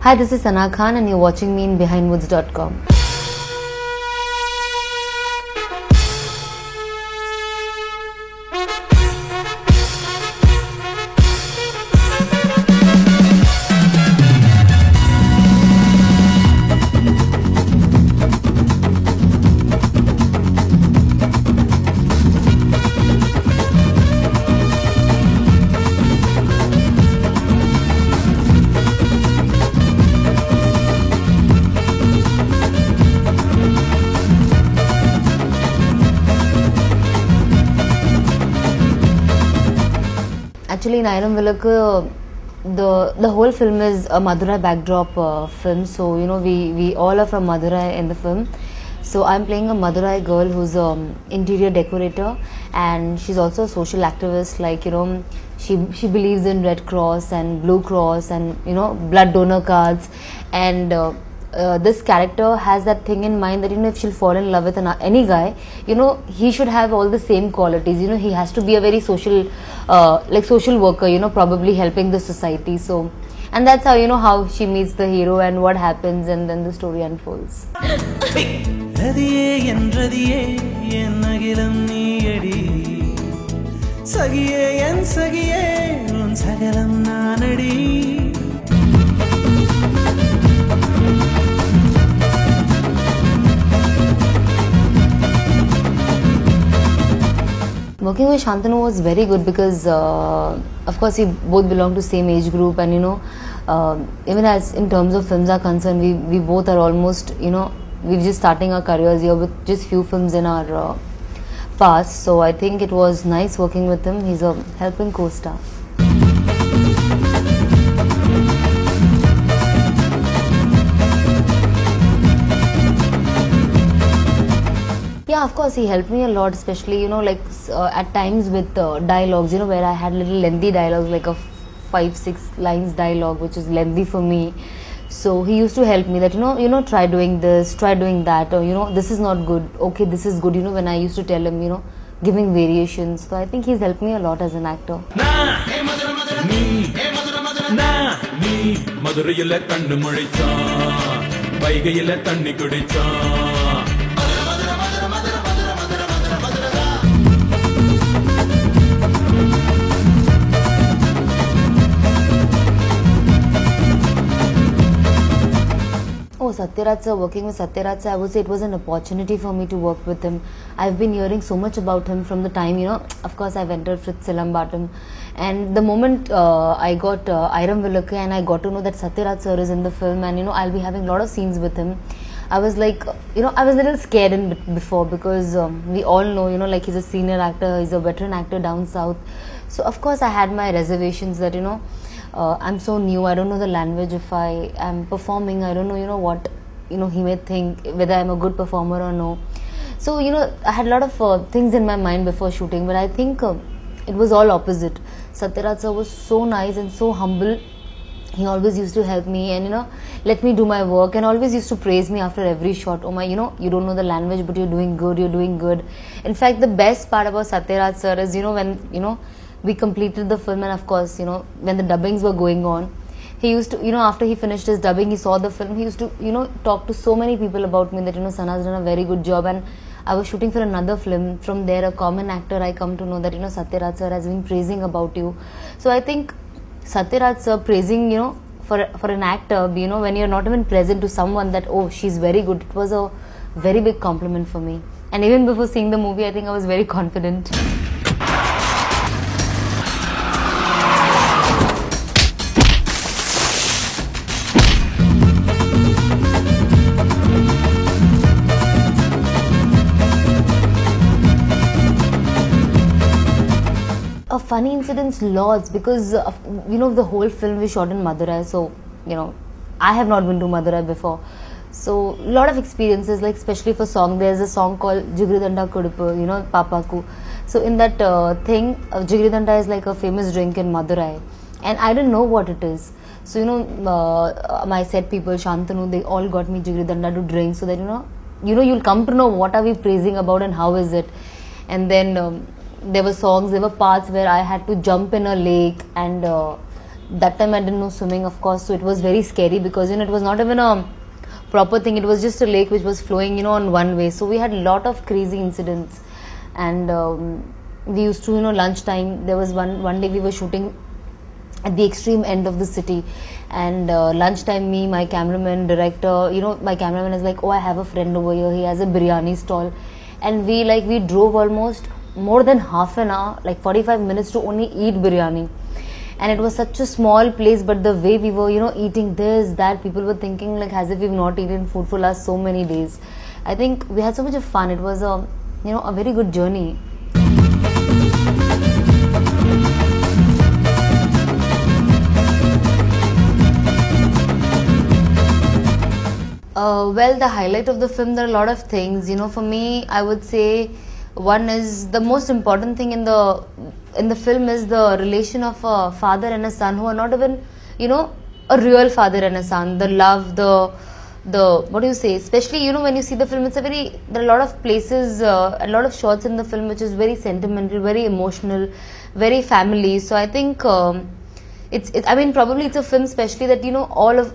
Hi, this is Sana Khan and you're watching me in BehindWoods.com. Actually, in Ayram Vilakku, the whole film is a Madurai backdrop film. So we all are from Madurai in the film. So I'm playing a Madurai girl who's an interior decorator, and she's also a social activist. Like she believes in Red Cross and Blue Cross and blood donor cards, and this character has that thing in mind that if she'll fall in love with any guy, he should have all the same qualities. He has to be a very social social worker, probably helping the society. So, and that's how how she meets the hero and what happens, and then the story unfolds. Working with Shantanu was very good because, of course, we both belong to same age group, and even as in terms of films are concerned, we both are almost we're just starting our careers here with just few films in our past. So I think it was nice working with him. He's a helping co-star. Yeah, of course, he helped me a lot, especially, at times with dialogues, where I had little lengthy dialogues, like a 5-6 lines dialogue, which is lengthy for me. So he used to help me that, try doing this, try doing that, or, this is not good, okay, this is good, when I used to tell him, giving variations. So I think he's helped me a lot as an actor. Oh, Satyaraj sir, working with Satyaraj sir, I would say it was an opportunity for me to work with him. I've been hearing so much about him from the time, of course I've entered Fritz Silambatam, and the moment I got Ayram Vilakku and I got to know that Satyaraj sir is in the film, and I'll be having a lot of scenes with him. I was like, I was a little scared before because we all know, like he's a senior actor, he's a veteran actor down south. So of course I had my reservations that, I'm so new, I don't know the language. If I am performing, I don't know, what, he may think, whether I'm a good performer or no. So, I had a lot of things in my mind before shooting, but I think it was all opposite. Satyaraj sir was so nice and so humble. He always used to help me and, let me do my work, and always used to praise me after every shot. Oh my, you don't know the language, but you're doing good, you're doing good. In fact, the best part about Satyaraj sir is, when, we completed the film, and of course, when the dubbings were going on, he used to, after he finished his dubbing, he saw the film, he used to, talk to so many people about me that, Sana's done a very good job. And I was shooting for another film. From there, a common actor, I come to know that, Satyaraj sir has been praising about you. So I think Satyaraj sir praising, for an actor, when you're not even present to someone that, oh, she's very good, it was a very big compliment for me. And even before seeing the movie, I think I was very confident. Funny incidents, lots, because the whole film we shot in Madurai. So I have not been to Madurai before, so a lot of experiences, like especially for song. There's a song called Jigridanda Kudupu, Papaku. So in that thing, Jigridanda is like a famous drink in Madurai, and I didn't know what it is. So my set people, Shantanu, they all got me Jigridanda to drink, so that you'll come to know what are we praising about and how is it. And then there were songs, there were parts where I had to jump in a lake and that time I didn't know swimming, of course, so it was very scary because it was not even a proper thing. It was just a lake which was flowing on one way. So we had a lot of crazy incidents, and we used to lunchtime. There was one day we were shooting at the extreme end of the city, and lunchtime, me, my cameraman, director, my cameraman is like, oh, I have a friend over here, he has a biryani stall, and we drove almost more than half an hour, like 45 minutes, to only eat biryani. And it was such a small place, but the way we were eating this, that, people were thinking like as if we've not eaten food for last so many days. I think we had so much of fun. It was a very good journey. Well, the highlight of the film, there are a lot of things. For me, I would say one is the most important thing in the film is the relation of a father and a son who are not even, a real father and a son. The love, the what do you say? Especially, when you see the film, there are a lot of places, a lot of shots in the film which is very sentimental, very emotional, very family. So I think. Probably it's a film especially that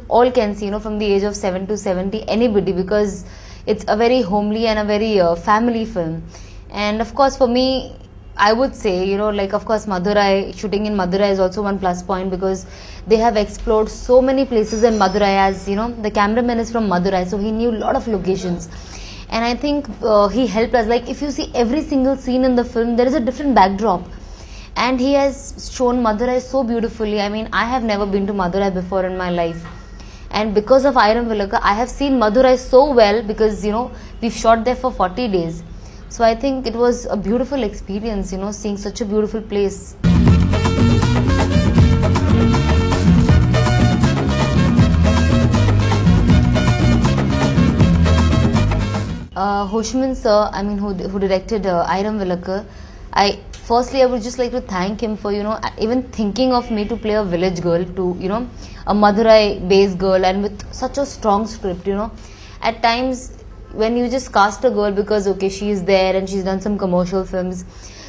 all can see, from the age of 7 to 70, anybody, because it's a very homely and a very family film. And of course, for me, I would say, of course, Madurai, shooting in Madurai is also one plus point, because they have explored so many places in Madurai. As the cameraman is from Madurai, so he knew a lot of locations. And I think he helped us. Like, if you see every single scene in the film, there is a different backdrop. And he has shown Madurai so beautifully. I have never been to Madurai before in my life. And because of Ayram Vilaka, I have seen Madurai so well, because, we've shot there for 40 days. So I think it was a beautiful experience, seeing such a beautiful place. Ho Chi Minh sir, who directed Ayram Vilaka, Firstly, I would just like to thank him for, even thinking of me to play a village girl, to, a Madurai-based girl, and with such a strong script, At times, when you just cast a girl because, okay, she is there and she's done some commercial films,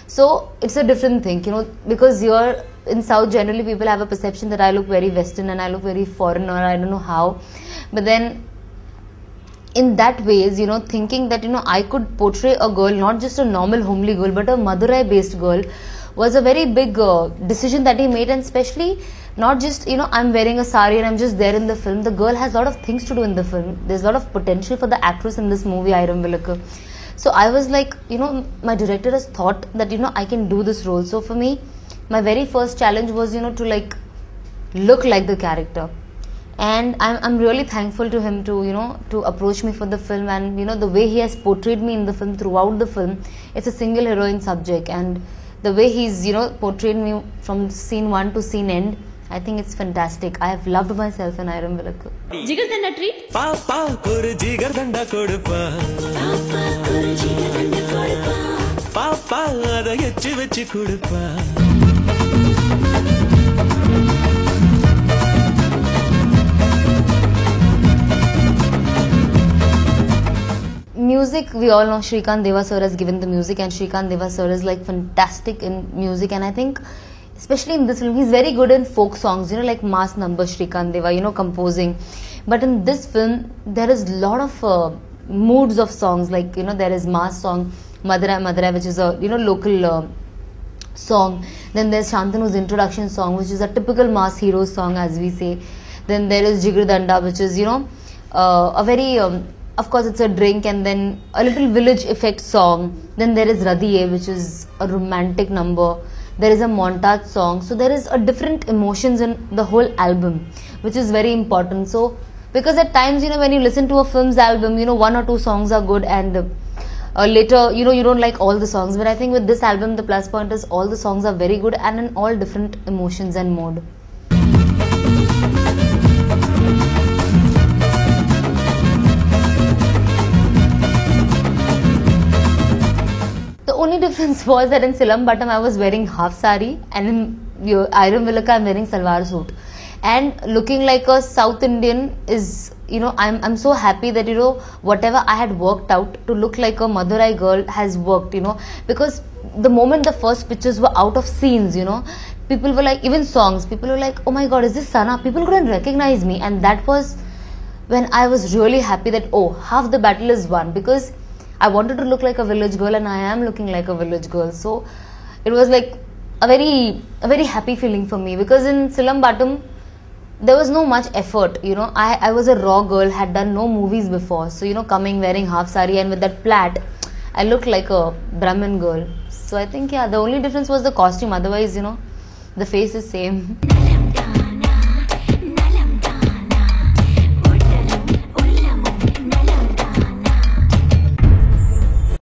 so it's a different thing, because you're in South, generally people have a perception that I look very Western and I look very foreign, or I don't know how. But then, in that ways, thinking that, I could portray a girl, not just a normal homely girl, but a Madurai based girl, was a very big decision that he made. And especially, not just, I'm wearing a sari and I'm just there in the film. The girl has a lot of things to do in the film. There's a lot of potential for the actress in this movie, Ayram Vilaka. So I was like, my director has thought that, I can do this role. So for me, my very first challenge was, to look like the character. And I'm really thankful to him to approach me for the film, and the way he has portrayed me in the film, throughout the film. It's a single heroine subject, and the way he's portrayed me from scene 1 to scene end, I think it's fantastic. I have loved myself in Ayram Vilaka. Jigardanda treat? Papa koru jigardanda koduppa. Papa koru jigardanda koduppa. Papa adha echi vechi koduppa. Music, we all know Shrikant Deva sir has given the music, and Shrikant Deva sir is like fantastic in music. And I think, especially in this film, he's very good in folk songs, like mass numbers, Shrikant Deva, composing. But in this film, there is a lot of moods of songs, like, there is mass song, Madurai Madurai, which is a, local song. Then there's Shantanu's introduction song, which is a typical mass hero song, as we say. Then there is Jigardanda, which is, a very... of course, it's a drink, and then a little village effect song. Then there is Radiye, which is a romantic number. There is a montage song. So there is a different emotions in the whole album, which is very important. So, because at times, when you listen to a film's album, 1 or 2 songs are good, and later, you don't like all the songs. But I think with this album, the plus point is all the songs are very good and in all different emotions and mode. The only difference was that in Silam Bottom I was wearing half sari, and in Ayram Vilaka I'm wearing salwar suit. And looking like a South Indian is, I'm so happy that, whatever I had worked out to look like a Madurai girl has worked, because the moment the first pictures were out of scenes, people were like, even songs, people were like, oh my god, is this Sana? People couldn't recognize me, and that was when I was really happy that, oh, half the battle is won, because I wanted to look like a village girl and I am looking like a village girl. So it was like a very happy feeling for me, because in Silambatam there was no much effort, you know. I was a raw girl, had done no movies before, so you know, coming wearing half sari and with that plait, I looked like a Brahmin girl. So I think, yeah, the only difference was the costume, otherwise, you know, the face is same.